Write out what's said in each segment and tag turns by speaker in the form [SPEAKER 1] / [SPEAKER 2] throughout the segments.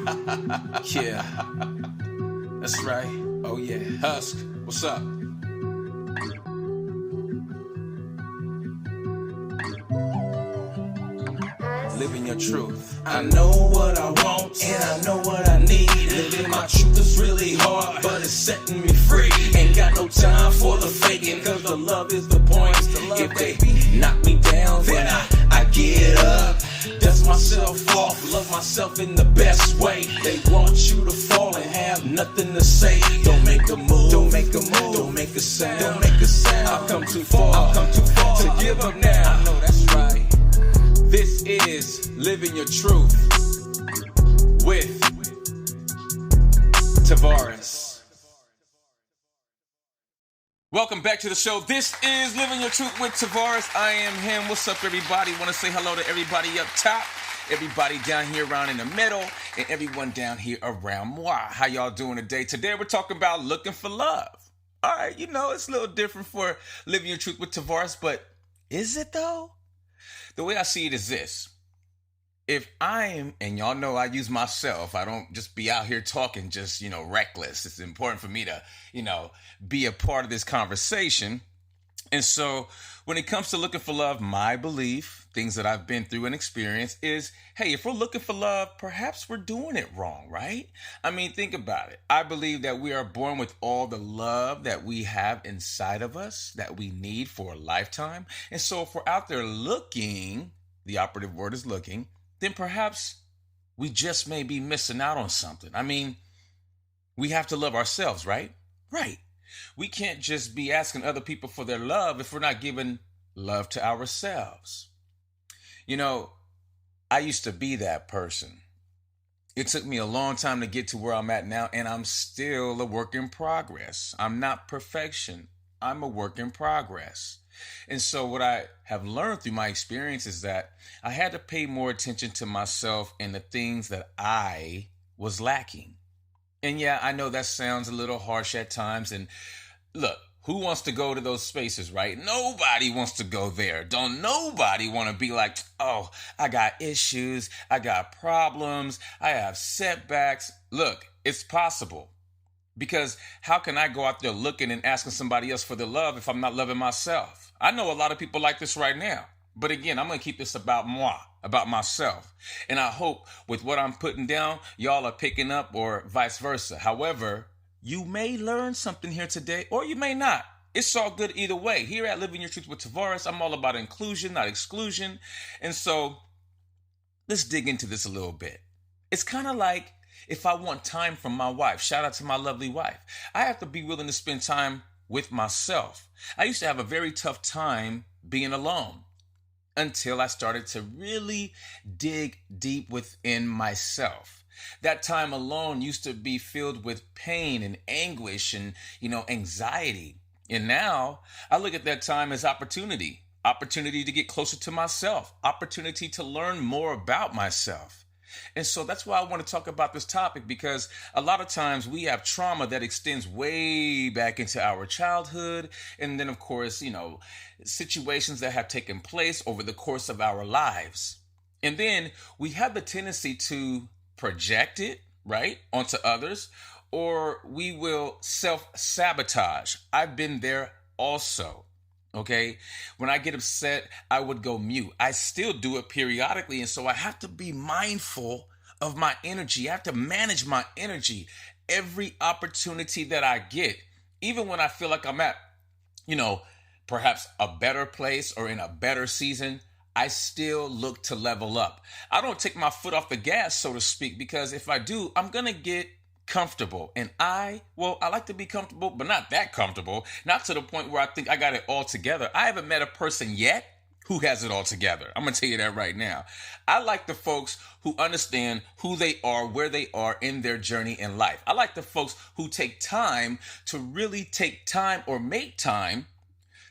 [SPEAKER 1] Yeah, that's right. Oh yeah, Husk, what's up? Living your truth. I know what I want and I know what I need. Living my truth is really hard, but it's setting me free. Ain't got no time for the faking, cause the love is the point. If they knock me down, then I get up. Dust myself off, love myself in the best way. They want you to fall and have nothing to say. Don't make a move, don't make a move, don't make a sound, don't make a sound. I've come too far, to give up now. I know that's right. This is Living Your Truth with Tavares. Welcome back to the show. This is Living Your Truth with Tavares. I am him. What's up, everybody? Want to say hello to everybody up top, everybody down here around in the middle, and everyone down here around moi. How y'all doing today? Today we're talking about looking for love. All right, you know, it's a little different for Living Your Truth with Tavares, but is it though? The way I see it is this. If and y'all know I use myself, I don't just be out here talking just, reckless. It's important for me to, be a part of this conversation. And so when it comes to looking for love, my belief, things that I've been through and experienced is, hey, if we're looking for love, perhaps we're doing it wrong, right? I mean, think about it. I believe that we are born with all the love that we have inside of us that we need for a lifetime. And so if we're out there looking, the operative word is looking, then perhaps we just may be missing out on something. I mean, we have to love ourselves, right? Right. We can't just be asking other people for their love if we're not giving love to ourselves. I used to be that person. It took me a long time to get to where I'm at now, and I'm still a work in progress. I'm not perfection. I'm a work in progress. And so what I have learned through my experience is that I had to pay more attention to myself and the things that I was lacking. And yeah, I know that sounds a little harsh at times. And look, who wants to go to those spaces, right? Nobody wants to go there. Don't nobody want to be like, oh, I got issues. I got problems. I have setbacks. Look, it's possible. Because how can I go out there looking and asking somebody else for their love if I'm not loving myself? I know a lot of people like this right now. But again, I'm going to keep this about moi, about myself. And I hope with what I'm putting down, y'all are picking up or vice versa. However, you may learn something here today or you may not. It's all good either way. Here at Living Your Truth with Tavares, I'm all about inclusion, not exclusion. And so let's dig into this a little bit. It's kind of like if I want time from my wife, shout out to my lovely wife, I have to be willing to spend time with myself. I used to have a very tough time being alone until I started to really dig deep within myself. That time alone used to be filled with pain and anguish and, anxiety. And now I look at that time as opportunity to get closer to myself, opportunity to learn more about myself. And so that's why I want to talk about this topic, because a lot of times we have trauma that extends way back into our childhood. And then, of course, situations that have taken place over the course of our lives. And then we have the tendency to project it, right, onto others, or we will self-sabotage. I've been there also. Okay, when I get upset, I would go mute. I still do it periodically. And so I have to be mindful of my energy. I have to manage my energy every opportunity that I get, even when I feel like I'm at, perhaps a better place or in a better season. I still look to level up. I don't take my foot off the gas, so to speak, because if I do, I'm going to get comfortable. And I like to be comfortable, but not that comfortable. Not to the point where I think I got it all together. I haven't met a person yet who has it all together. I'm going to tell you that right now. I like the folks who understand who they are, where they are in their journey in life. I like the folks who take time to really take time or make time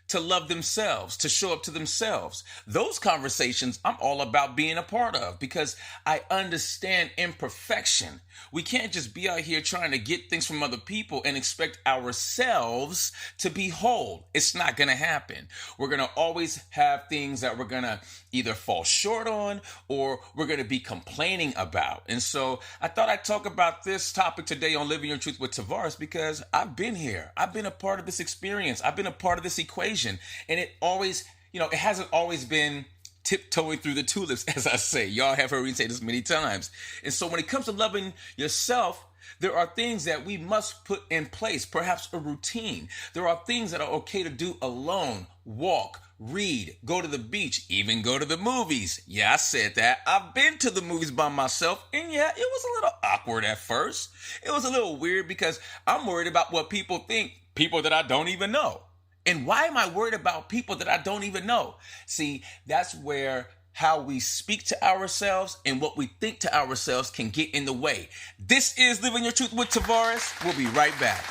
[SPEAKER 1] to love themselves, to show up to themselves. Those conversations I'm all about being a part of because I understand imperfection. We can't just be out here trying to get things from other people and expect ourselves to be whole. It's not going to happen. We're going to always have things that we're going to either fall short on or we're going to be complaining about. And so I thought I'd talk about this topic today on Living Your Truth with Tavares because I've been here. I've been a part of this experience. I've been a part of this equation. And it always, it hasn't always been tiptoeing through the tulips, as I say. Y'all have heard me say this many times. And so when it comes to loving yourself, there are things that we must put in place, perhaps a routine. There are things that are okay to do alone. Walk, read, go to the beach, even go to the movies. Yeah, I said that. I've been to the movies by myself, and yeah, it was a little awkward at first. It was a little weird because I'm worried about what people think, people that I don't even know. And why am I worried about people that I don't even know? See, that's where how we speak to ourselves and what we think to ourselves can get in the way. This is Living Your Truth with Tavares. We'll be right back.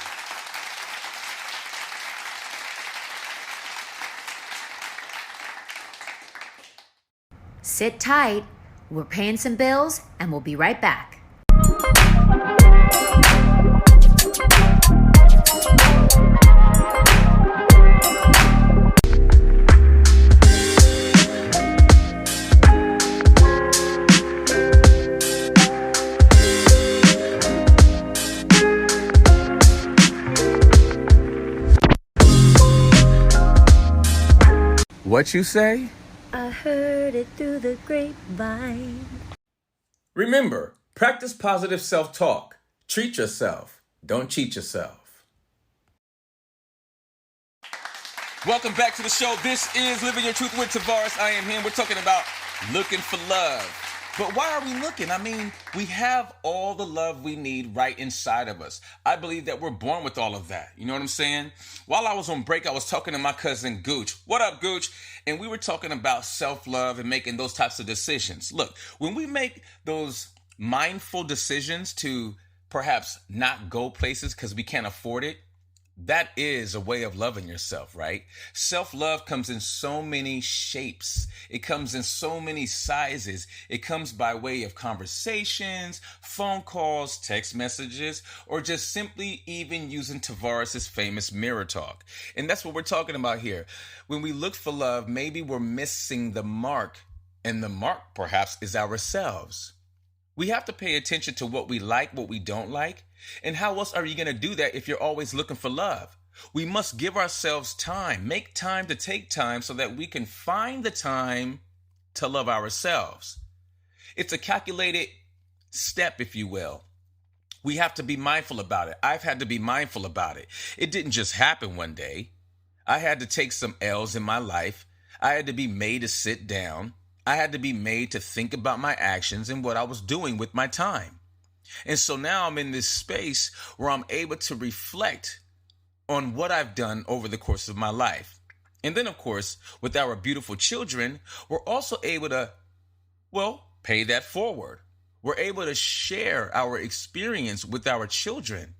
[SPEAKER 2] Sit tight. We're paying some bills and we'll be right back.
[SPEAKER 1] What you say?
[SPEAKER 3] I heard it through the grapevine.
[SPEAKER 1] Remember, practice positive self-talk. Treat yourself. Don't cheat yourself. Welcome back to the show. This is Living Your Truth with Tavares. I am him. We're talking about looking for love. But why are we looking? I mean, we have all the love we need right inside of us. I believe that we're born with all of that. You know what I'm saying? While I was on break, I was talking to my cousin Gooch. What up, Gooch? And we were talking about self-love and making those types of decisions. Look, when we make those mindful decisions to perhaps not go places because we can't afford it, that is a way of loving yourself, right? Self-love comes in so many shapes. It comes in so many sizes. It comes by way of conversations, phone calls, text messages, or just simply even using Tavares' famous mirror talk. And that's what we're talking about here. When we look for love, maybe we're missing the mark, and the mark perhaps is ourselves. We have to pay attention to what we like, what we don't like. And how else are you going to do that if you're always looking for love? We must give ourselves time, make time to take time so that we can find the time to love ourselves. It's a calculated step, if you will. We have to be mindful about it. I've had to be mindful about it. It didn't just happen one day. I had to take some L's in my life. I had to be made to sit down. I had to be made to think about my actions and what I was doing with my time. And so now I'm in this space where I'm able to reflect on what I've done over the course of my life. And then, of course, with our beautiful children, we're also able to, pay that forward. We're able to share our experience with our children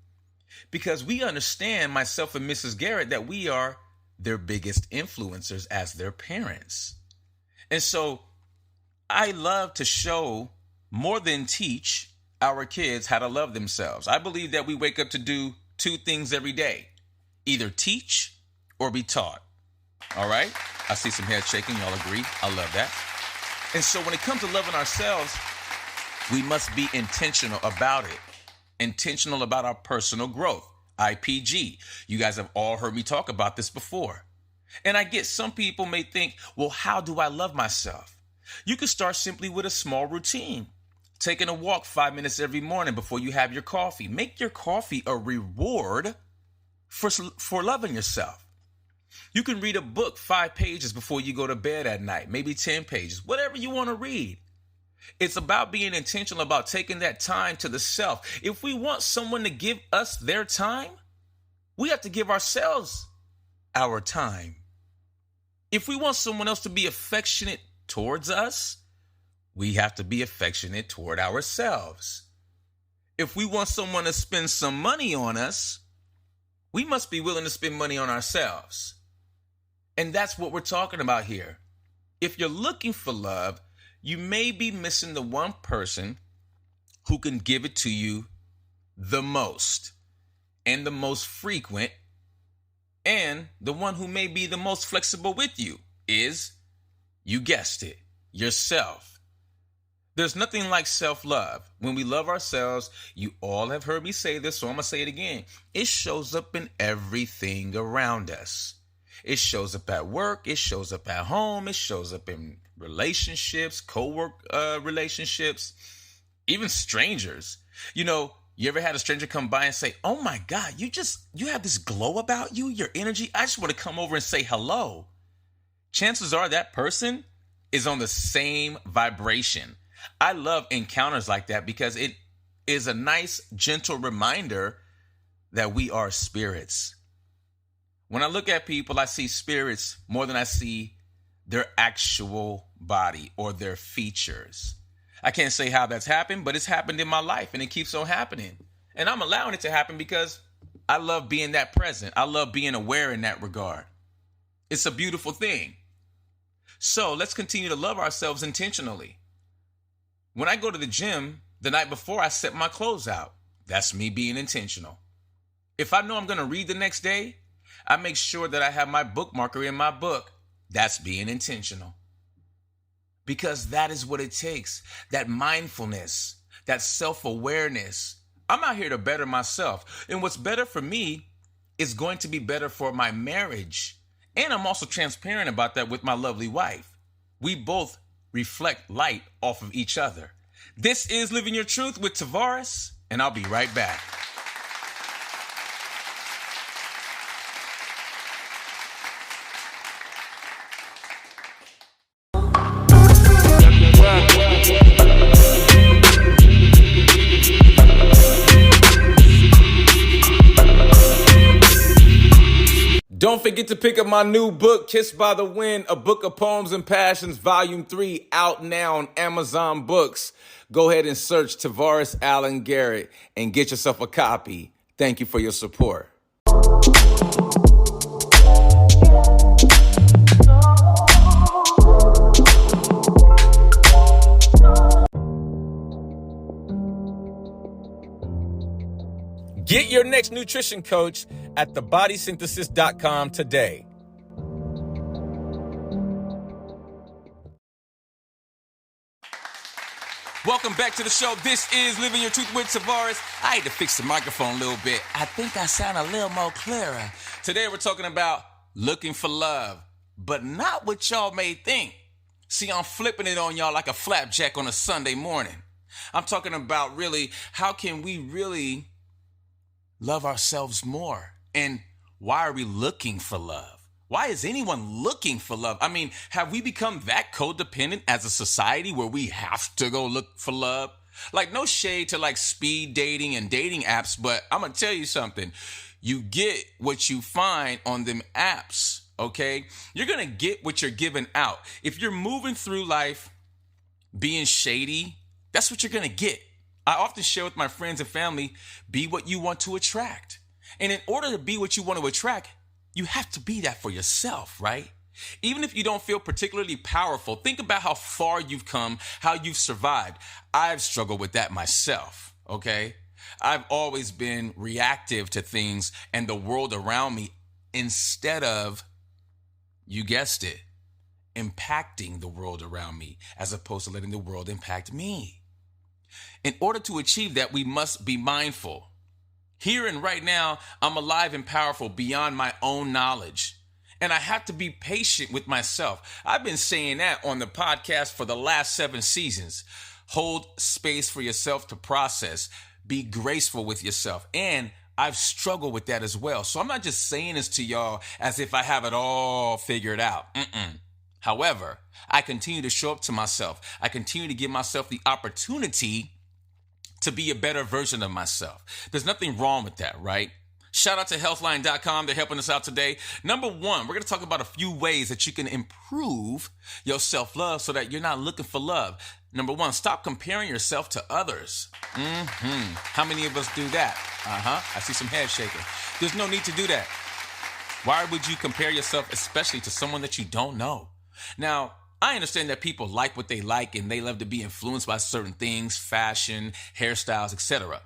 [SPEAKER 1] because we understand, myself and Mrs. Garrett, that we are their biggest influencers as their parents. And so I love to show more than teach our kids how to love themselves. I believe that we wake up to do two things every day, either teach or be taught. All right? I see some head shaking. Y'all agree? I love that. And so when it comes to loving ourselves, we must be intentional about it, intentional about our personal growth, IPG. You guys have all heard me talk about this before. And I get some people may think, well, how do I love myself? You can start simply with a small routine. Taking a walk 5 minutes every morning before you have your coffee. Make your coffee a reward for loving yourself. You can read a book 5 pages before you go to bed at night, maybe 10 pages, whatever you want to read. It's about being intentional about taking that time to the self. If we want someone to give us their time, we have to give ourselves our time. If we want someone else to be affectionate towards us, we have to be affectionate toward ourselves. If we want someone to spend some money on us, we must be willing to spend money on ourselves. And that's what we're talking about here. If you're looking for love, you may be missing the one person who can give it to you the most and the most frequent, and the one who may be the most flexible with you is, you guessed it, yourself. There's nothing like self-love. When we love ourselves, you all have heard me say this, so I'm going to say it again. It shows up in everything around us. It shows up at work. It shows up at home. It shows up in relationships, co-work relationships, even strangers. You know, you ever had a stranger come by and say, "Oh my God, you have this glow about you, your energy. I just want to come over and say hello." Chances are that person is on the same vibration. I love encounters like that because it is a nice, gentle reminder that we are spirits. When I look at people, I see spirits more than I see their actual body or their features. I can't say how that's happened, but it's happened in my life and it keeps on happening. And I'm allowing it to happen because I love being that present. I love being aware in that regard. It's a beautiful thing. So let's continue to love ourselves intentionally. When I go to the gym, the night before I set my clothes out. That's me being intentional. If I know I'm going to read the next day, I make sure that I have my bookmarker in my book. That's being intentional. Because that is what it takes. That mindfulness, that self-awareness. I'm out here to better myself. And what's better for me is going to be better for my marriage. And I'm also transparent about that with my lovely wife. We both reflect light off of each other. This is Living Your Truth with Tavares, and I'll be right back. Don't forget to pick up my new book, Kissed by the Wind, A Book of Poems and Passions, Volume 3, out now on Amazon Books. Go ahead and search Tavares Allen Garrett and get yourself a copy. Thank you for your support. Get your next nutrition coach at thebodysynthesis.com today. Welcome back to the show. This is Living Your Truth with Tavares. I had to fix the microphone a little bit. I think I sound a little more clearer. Today we're talking about looking for love, but not what y'all may think. See, I'm flipping it on y'all like a flapjack on a Sunday morning. I'm talking about really, how can we really love ourselves more? And why are we looking for love? Why is anyone looking for love? I mean, have we become that codependent as a society where we have to go look for love? Like, no shade to like speed dating and dating apps, but I'm going to tell you something. You get what you find on them apps, okay? You're going to get what you're giving out. If you're moving through life being shady, that's what you're going to get. I often share with my friends and family, be what you want to attract. And in order to be what you want to attract, you have to be that for yourself, right? Even if you don't feel particularly powerful, think about how far you've come, how you've survived. I've struggled with that myself, okay? I've always been reactive to things and the world around me instead of, you guessed it, impacting the world around me as opposed to letting the world impact me. In order to achieve that, we must be mindful. Here and right now, I'm alive and powerful beyond my own knowledge. And I have to be patient with myself. I've been saying that on the podcast for the last 7 seasons. Hold space for yourself to process. Be graceful with yourself. And I've struggled with that as well. So I'm not just saying this to y'all as if I have it all figured out. However, I continue to show up to myself. I continue to give myself the opportunity to be a better version of myself. There's nothing wrong with that, right? Shout out to healthline.com. They're helping us out today. Number 1, we're going to talk about a few ways that you can improve your self-love so that you're not looking for love. Number 1, stop comparing yourself to others. How many of us do that? I see some head shaking. There's no need to do that. Why would you compare yourself, especially to someone that you don't know? Now, I understand that people like what they like and they love to be influenced by certain things, fashion, hairstyles, etc.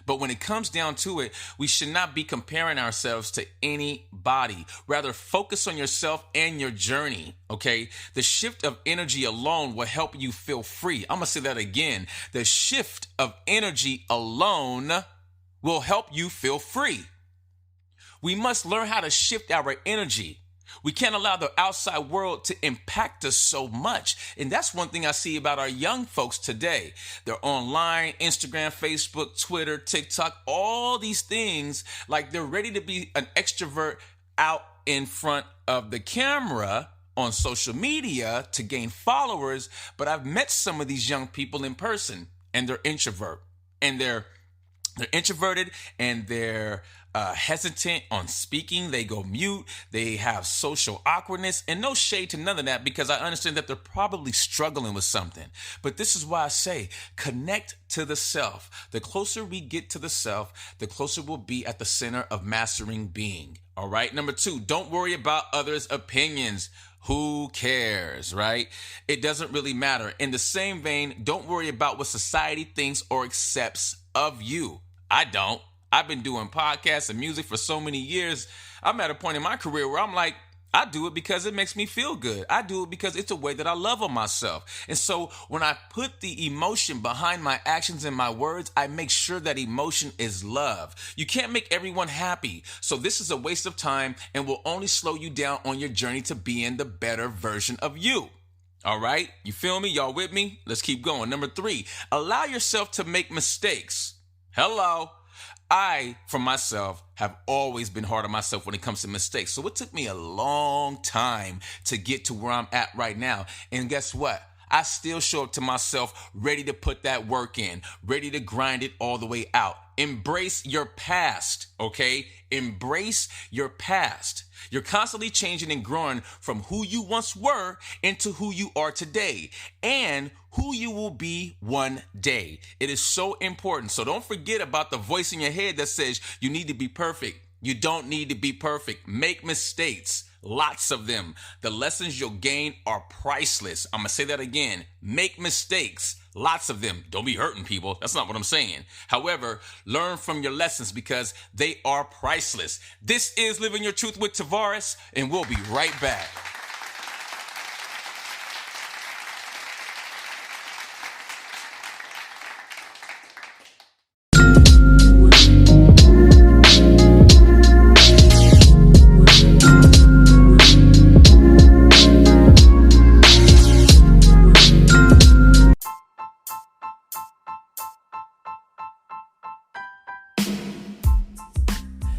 [SPEAKER 1] But when it comes down to it, we should not be comparing ourselves to anybody. Rather, focus on yourself and your journey, okay? The shift of energy alone will help you feel free. I'm going to say that again. The shift of energy alone will help you feel free. We must learn how to shift our energy. We can't allow the outside world to impact us so much. And that's one thing I see about our young folks today. They're online, Instagram, Facebook, Twitter, TikTok, all these things, like they're ready to be an extrovert out in front of the camera on social media to gain followers. But I've met some of these young people in person, and they're introvert, and they're introverted, and they're hesitant on speaking. They go mute. They have social awkwardness, and no shade to none of that, because I understand that they're probably struggling with something. But this is why I say connect to the self. The closer we get to the self, the closer we'll be at the center of mastering being. All right. Number 2, don't worry about others' opinions. Who cares, right? It doesn't really matter. In the same vein, don't worry about what society thinks or accepts of you. I don't. I've been doing podcasts and music for so many years. I'm at a point in my career where I'm like, I do it because it makes me feel good. I do it because it's a way that I love on myself. And so when I put the emotion behind my actions and my words, I make sure that emotion is love. You can't make everyone happy. So this is a waste of time and will only slow you down on your journey to being the better version of you. All right? You feel me? Y'all with me? Let's keep going. Number 3, allow yourself to make mistakes. Hello. I, for myself, have always been hard on myself when it comes to mistakes. So it took me a long time to get to where I'm at right now. And guess what? I still show up to myself ready to put that work in, ready to grind it all the way out. Embrace your past, okay? Embrace your past. You're constantly changing and growing from who you once were into who you are today and who you will be one day. It is so important. So don't forget about the voice in your head that says you need to be perfect. You don't need to be perfect. Make mistakes. Lots of them. The lessons you'll gain are priceless. I'm going to say that again. Make mistakes. Lots of them. Don't be hurting people. That's not what I'm saying. However, learn from your lessons because they are priceless. This is Living Your Truth with Tavares, and we'll be right back.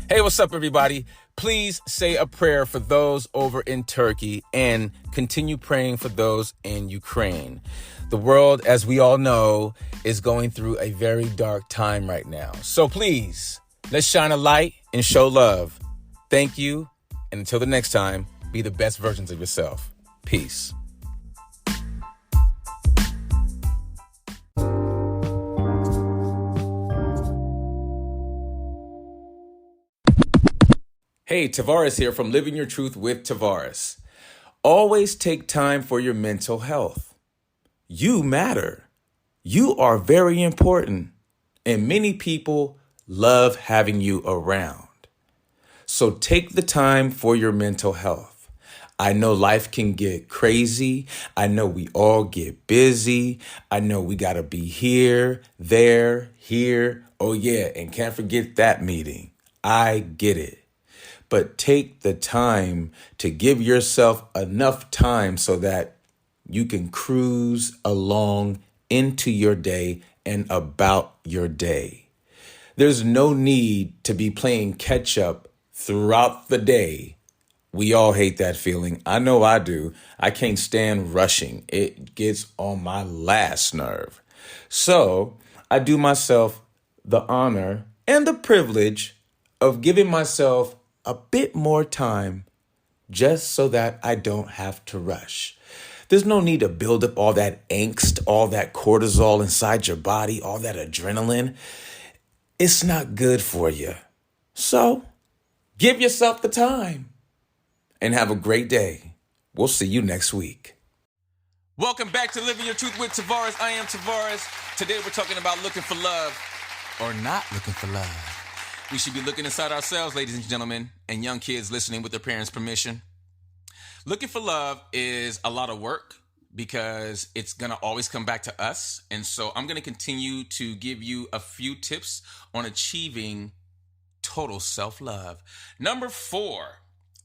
[SPEAKER 1] Hey, what's up, everybody? Please say a prayer for those over in Turkey and continue praying for those in Ukraine. The world, as we all know, is going through a very dark time right now. So please, let's shine a light and show love. Thank you. And until the next time, be the best versions of yourself. Peace. Hey, Tavares here from Living Your Truth with Tavares. Always take time for your mental health. You matter. You are very important, and many people love having you around. So take the time for your mental health. I know life can get crazy. I know we all get busy. I know we got to be here, there, here. Oh yeah, and can't forget that meeting. I get it. But take the time to give yourself enough time so that you can cruise along into your day and about your day. There's no need to be playing catch up throughout the day. We all hate that feeling. I know I do. I can't stand rushing. It gets on my last nerve. So I do myself the honor and the privilege of giving myself a bit more time just so that I don't have to rush. There's no need to build up all that angst, all that cortisol inside your body, all that adrenaline. It's not good for you. So give yourself the time. and have a great day. We'll see you next week. Welcome back to Living Your Truth with Tavares. I am Tavares. Today we're talking about looking for love or not looking for love. We should be looking inside ourselves, ladies and gentlemen, and young kids listening with their parents' permission. Looking for love is a lot of work because it's going to always come back to us. And so I'm going to continue to give you a few tips on achieving total self-love. Number 4,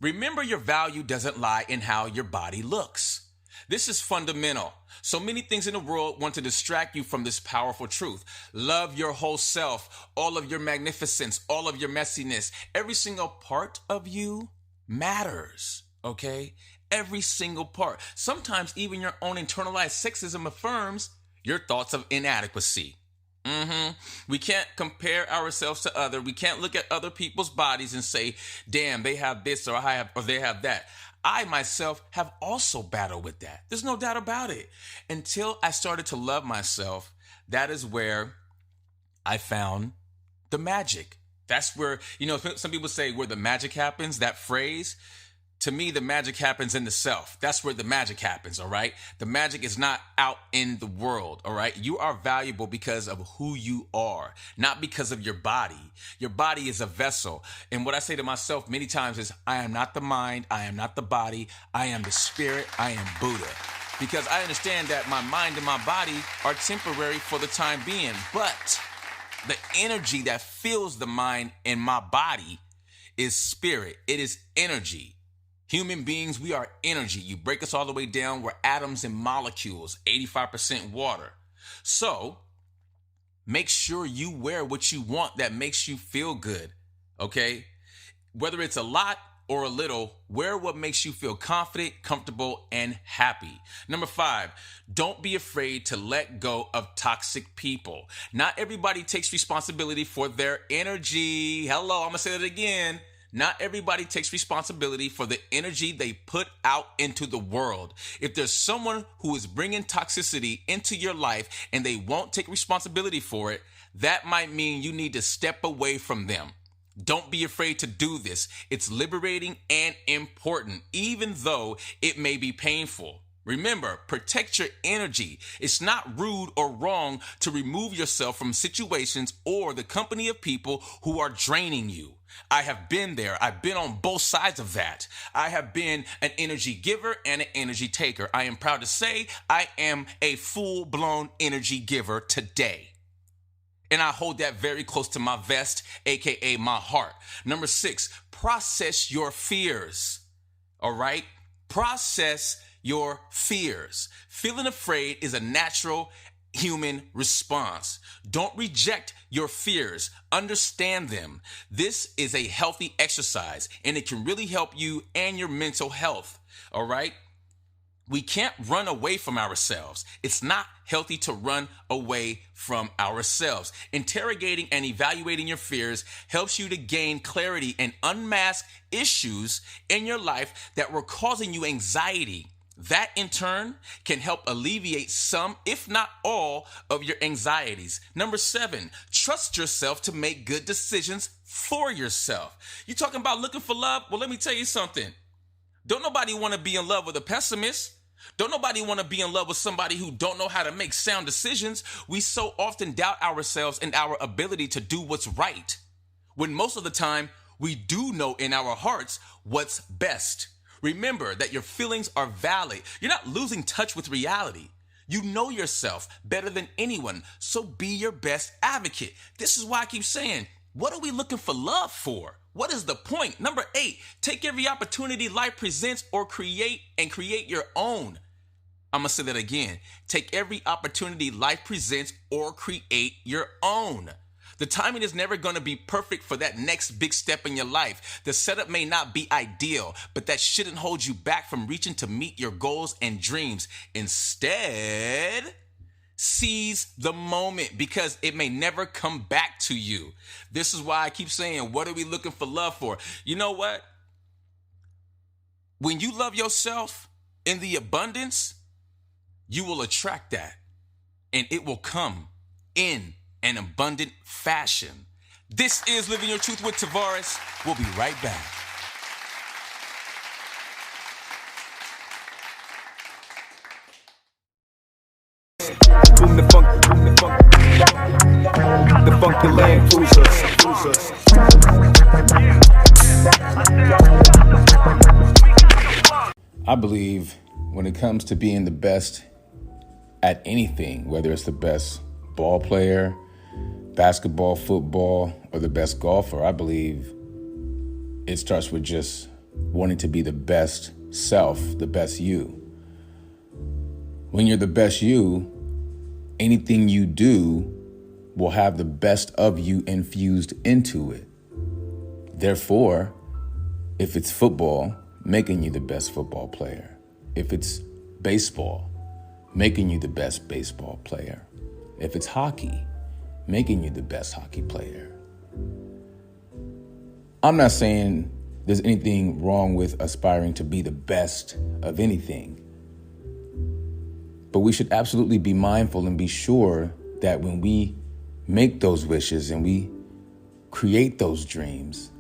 [SPEAKER 1] remember your value doesn't lie in how your body looks. This is fundamental. So many things in the world want to distract you from this powerful truth. Love your whole self, all of your magnificence, all of your messiness. Every single part of you matters, okay? Every single part. Sometimes even your own internalized sexism affirms your thoughts of inadequacy. We can't compare ourselves to others. We can't look at other people's bodies and say, damn, they have this or they have that. I myself have also battled with that. There's no doubt about it. Until I started to love myself, that is where I found the magic. That's where, some people say where the magic happens, that phrase. To me, the magic happens in the self. That's where the magic happens, all right? The magic is not out in the world, all right? You are valuable because of who you are, not because of your body. Your body is a vessel. And what I say to myself many times is, I am not the mind, I am not the body, I am the spirit, I am Buddha. Because I understand that my mind and my body are temporary for the time being, but the energy that fills the mind and my body is spirit. It is energy. Human beings, we are energy. You break us all the way down. We're atoms and molecules, 85% water. So make sure you wear what you want that makes you feel good, okay? Whether it's a lot or a little, wear what makes you feel confident, comfortable, and happy. Number 5, don't be afraid to let go of toxic people. Not everybody takes responsibility for their energy. Hello, I'm gonna say that again. Not everybody takes responsibility for the energy they put out into the world. If there's someone who is bringing toxicity into your life and they won't take responsibility for it, that might mean you need to step away from them. Don't be afraid to do this. It's liberating and important, even though it may be painful. Remember, protect your energy. It's not rude or wrong to remove yourself from situations or the company of people who are draining you. I have been there. I've been on both sides of that. I have been an energy giver and an energy taker. I am proud to say I am a full-blown energy giver today. And I hold that very close to my vest, aka my heart. Number 6, process your fears. All right? Process your fears. Feeling afraid is a natural human response. Don't reject your fears. Understand them. This is a healthy exercise, and it can really help you and your mental health. All right? We can't run away from ourselves. It's not healthy to run away from ourselves. Interrogating and evaluating your fears helps you to gain clarity and unmask issues in your life that were causing you anxiety. That, in turn, can help alleviate some, if not all, of your anxieties. Number 7, trust yourself to make good decisions for yourself. You talking about looking for love? Well, let me tell you something. Don't nobody want to be in love with a pessimist. Don't nobody want to be in love with somebody who don't know how to make sound decisions. We so often doubt ourselves and our ability to do what's right, when most of the time we do know in our hearts what's best. Remember that your feelings are valid. You're not losing touch with reality. You know yourself better than anyone, so be your best advocate. This is why I keep saying, what are we looking for love for? What is the point? Number 8, take every opportunity life presents or create your own. I'm going to say that again. Take every opportunity life presents or create your own. The timing is never going to be perfect for that next big step in your life. The setup may not be ideal, but that shouldn't hold you back from reaching to meet your goals and dreams. Instead, seize the moment because it may never come back to you. This is why I keep saying, what are we looking for love for? You know what? When you love yourself in the abundance, you will attract that, and it will come in an abundant fashion. This is Living Your Truth with Tavares. We'll be right back.
[SPEAKER 4] The funky lane cruisers.
[SPEAKER 1] I believe when it comes to being the best at anything, whether it's the best ball player, basketball, football, or the best golfer, I believe it starts with just wanting to be the best self, the best you. When you're the best you, anything you do will have the best of you infused into it. Therefore, if it's football, making you the best football player. If it's baseball, making you the best baseball player. If it's hockey, making you the best hockey player. I'm not saying there's anything wrong with aspiring to be the best of anything. But we should absolutely be mindful and be sure that when we make those wishes and we create those dreams,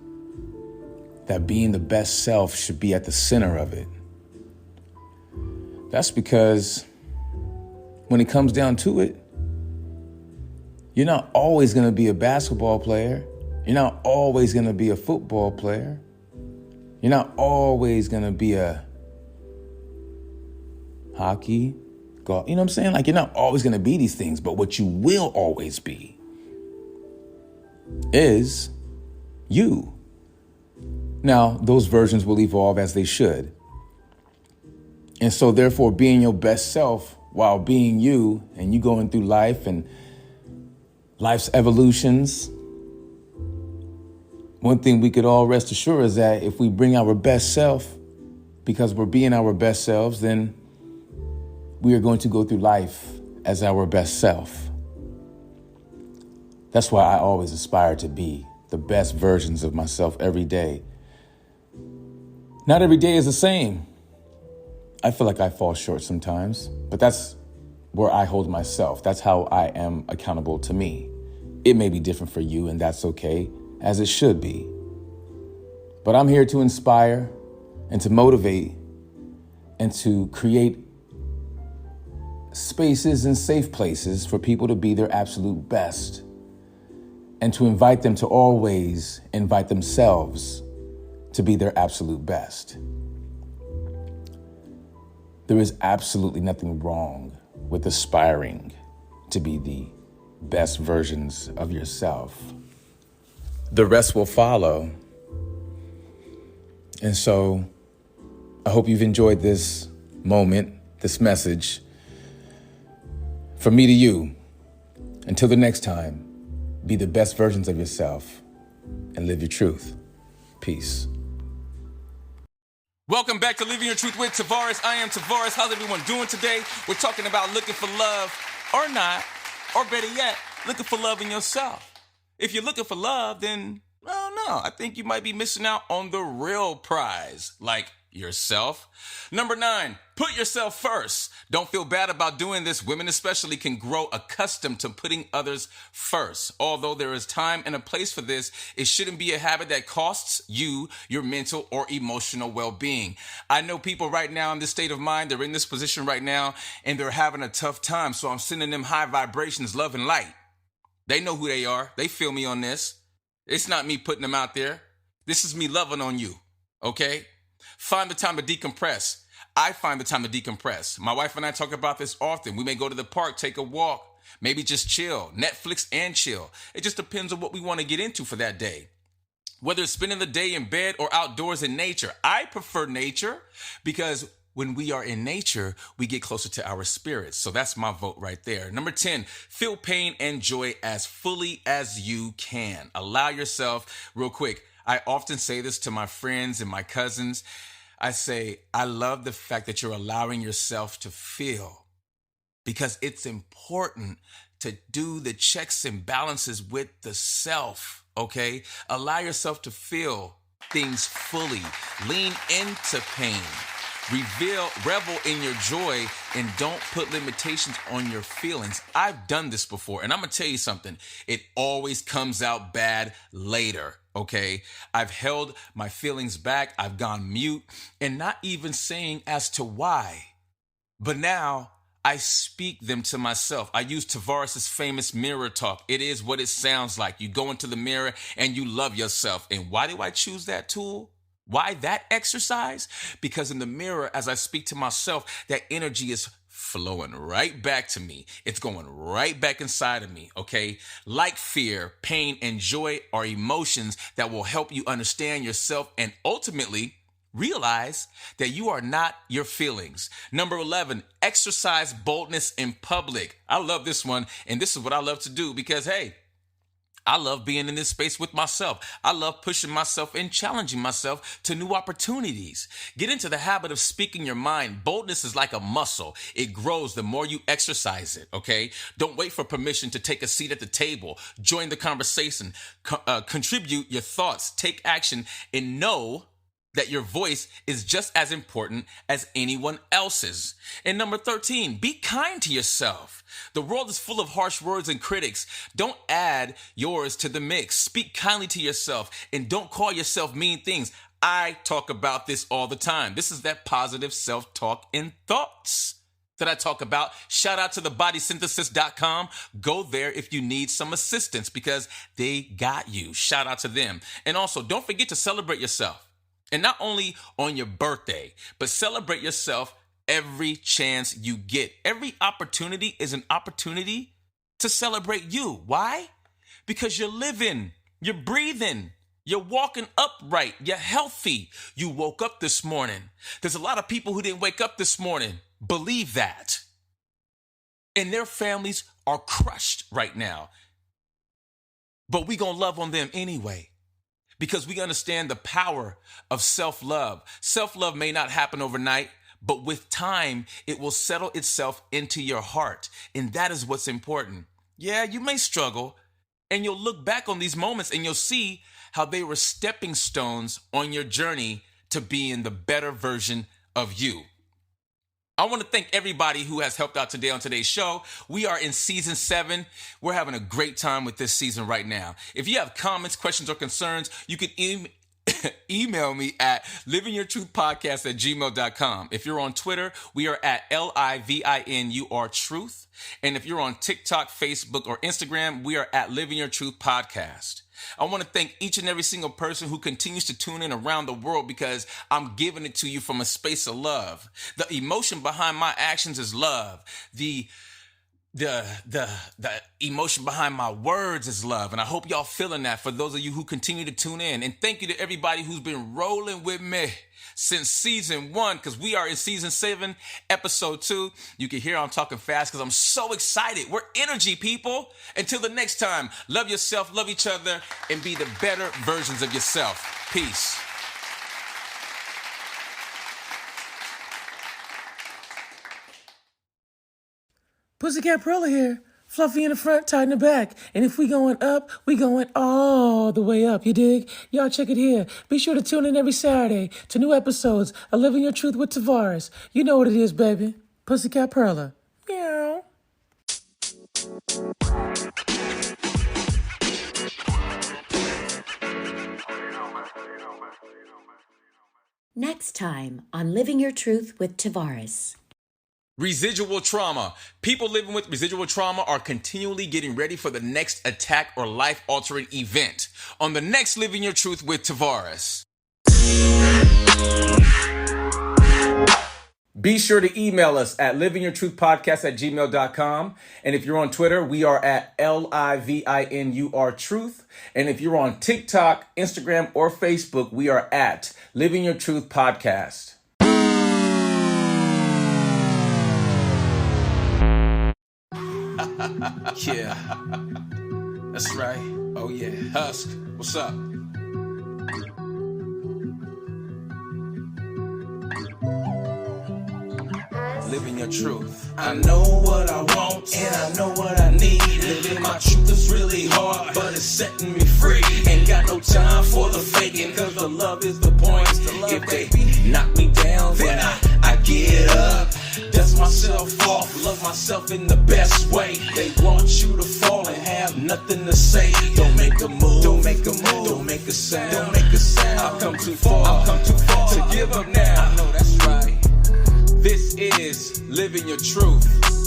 [SPEAKER 1] that being the best self should be at the center of it. That's because when it comes down to it, you're not always going to be a basketball player. You're not always going to be a football player. You're not always going to be a hockey, golf. You know what I'm saying? Like, you're not always going to be these things, but what you will always be is you. Now, those versions will evolve as they should. And so therefore, being your best self while being you, and you going through life and life's evolutions, one thing we could all rest assured is that if we bring our best self, because we're being our best selves, then we are going to go through life as our best self. That's why I always aspire to be the best versions of myself every day. Not every day is the same. I feel like I fall short sometimes, but that's where I hold myself. That's how I am accountable to me. It may be different for you, and that's okay, as it should be. But I'm here to inspire and to motivate and to create spaces and safe places for people to be their absolute best, and to invite them to always invite themselves to be their absolute best. There is absolutely nothing wrong with aspiring to be the best versions of yourself. The rest will follow. And so I hope you've enjoyed this moment, this message. From me to you, until the next time, be the best versions of yourself and live your truth. Peace. Welcome back to Living Your Truth with Tavares. I am Tavares. How's everyone doing today? We're talking about looking for love or not, or better yet, looking for love in yourself. If you're looking for love, then, I don't know, I think you might be missing out on the real prize, like yourself. Number 9, put yourself first. Don't feel bad about doing this. Women especially can grow accustomed to putting others first. Although there is time and a place for this, it shouldn't be a habit that costs you your mental or emotional well-being. I know people right now in this state of mind, they're in this position right now, and they're having a tough time. So I'm sending them high vibrations, love and light. They know who they are. They feel me on this. It's not me putting them out there. This is me loving on you, okay? Find the time to decompress. I find the time to decompress. My wife and I talk about this often. We may go to the park, take a walk, maybe just chill, Netflix and chill. It just depends on what we want to get into for that day. Whether it's spending the day in bed or outdoors in nature. I prefer nature because when we are in nature, we get closer to our spirits. So that's my vote right there. Number 10, feel pain and joy as fully as you can. Allow yourself, real quick, I often say this to my friends and my cousins. I say, I love the fact that you're allowing yourself to feel, because it's important to do the checks and balances with the self, okay? Allow yourself to feel things fully. Lean into pain. Revel in your joy, and don't put limitations on your feelings. I've done this before, and I'm going to tell you something. It always comes out bad later, okay? I've held my feelings back. I've gone mute and not even saying as to why. But now I speak them to myself. I use Tavares' famous mirror talk. It is what it sounds like. You go into the mirror and you love yourself. And why do I choose that tool? Why that exercise? Because in the mirror, as I speak to myself, that energy is flowing right back to me. It's going right back inside of me, okay? Like fear, pain, and joy are emotions that will help you understand yourself and ultimately realize that you are not your feelings. Number 11, exercise boldness in public. I love this one, and this is what I love to do because, hey, I love being in this space with myself. I love pushing myself and challenging myself to new opportunities. Get into the habit of speaking your mind. Boldness is like a muscle. It grows the more you exercise it, okay? Don't wait for permission to take a seat at the table. Join the conversation. Contribute your thoughts. Take action and know that your voice is just as important as anyone else's. And number 13, be kind to yourself. The world is full of harsh words and critics. Don't add yours to the mix. Speak kindly to yourself and don't call yourself mean things. I talk about this all the time. This is that positive self-talk and thoughts that I talk about. Shout out to thebodysynthesis.com. Go there if you need some assistance because they got you. Shout out to them. And also, don't forget to celebrate yourself. And not only on your birthday, but celebrate yourself every chance you get. Every opportunity is an opportunity to celebrate you. Why? Because you're living, you're breathing, you're walking upright, you're healthy. You woke up this morning. There's a lot of people who didn't wake up this morning. Believe that. And their families are crushed right now. But we're going to love on them anyway. Because we understand the power of self-love. Self-love may not happen overnight, but with time, it will settle itself into your heart. And that is what's important. Yeah, you may struggle, and you'll look back on these moments and you'll see how they were stepping stones on your journey to being the better version of you. I want to thank everybody who has helped out today on today's show. We are in season 7. We're having a great time with this season right now. If you have comments, questions, or concerns, you can email me at livingyourtruthpodcast@gmail.com. If you're on Twitter, we are at LIVINUR-Truth. And if you're on TikTok, Facebook, or Instagram, we are at Living Your Truth Podcast. I want to thank each and every single person who continues to tune in around the world because I'm giving it to you from a space of love. The emotion behind my actions is love. The emotion behind my words is love. And I hope y'all feeling that for those of you who continue to tune in. And thank you to everybody who's been rolling with me since season 1, because we are in season 7, episode 2. You can hear I'm talking fast because I'm so excited. We're energy, people. Until the next time, love yourself, love each other, and be the better versions of yourself. Peace.
[SPEAKER 5] Pussycat Perla here. Fluffy in the front, tight in the back. And if we going up, we going all the way up, you dig? Y'all check it here. Be sure to tune in every Saturday to new episodes of Living Your Truth with Tavares. You know what it is, baby. Pussycat Perla. Meow.
[SPEAKER 2] Next time on Living Your Truth with Tavares.
[SPEAKER 1] Residual trauma. People living with residual trauma are continually getting ready for the next attack or life-altering event. On the next Living Your Truth with Tavares. Be sure to email us at livingyourtruthpodcast@gmail.com. And if you're on Twitter, we are at LIVINUR-Truth. And if you're on TikTok, Instagram, or Facebook, we are at Living Your Truth Podcast. Yeah, that's right. Oh yeah, Husk, what's up? Living your truth.
[SPEAKER 6] I know what I want and I know what I need. Living my truth is really hard, but it's setting me free. Ain't got no time for the faking, cause the love is the point. If they knock me down, then I get up. Dust myself off, love myself in the best way. They want you to fall and have nothing to say. Don't make a move, don't make a move, don't make a sound, don't make a sound. I've come too far, to give up now. I know that's right.
[SPEAKER 1] This is Living Your
[SPEAKER 6] your truth.